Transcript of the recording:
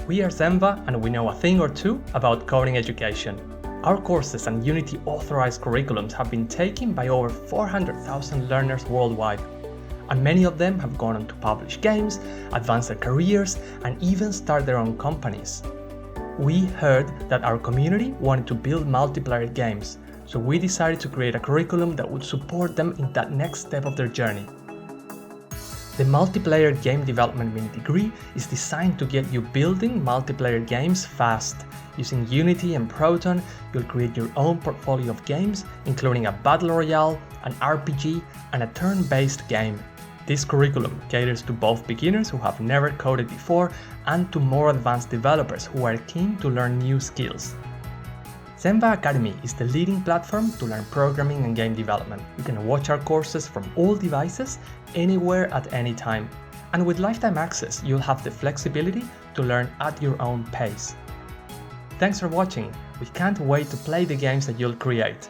We are Zenva and we know a thing or two about coding education. Our courses and Unity authorized curriculums have been taken by over 400,000 learners worldwide, and many of them have gone on to publish games, advance their careers, and even start their own companies. We heard that our community wanted to build multiplayer games, so we decided to create a curriculum that would support them in that next step of their journey. The Multiplayer Game Development Mini Degree is designed to get you building multiplayer games fast. Using Unity and Photon, you'll create your own portfolio of games, including a Battle Royale, an RPG, and a turn-based game. This curriculum caters to both beginners who have never coded before and to more advanced developers who are keen to learn new skills. Zenva Academy is the leading platform to learn programming and game development. You can watch our courses from all devices, anywhere at any time. And with lifetime access, you'll have the flexibility to learn at your own pace. Thanks for watching. We can't wait to play the games that you'll create.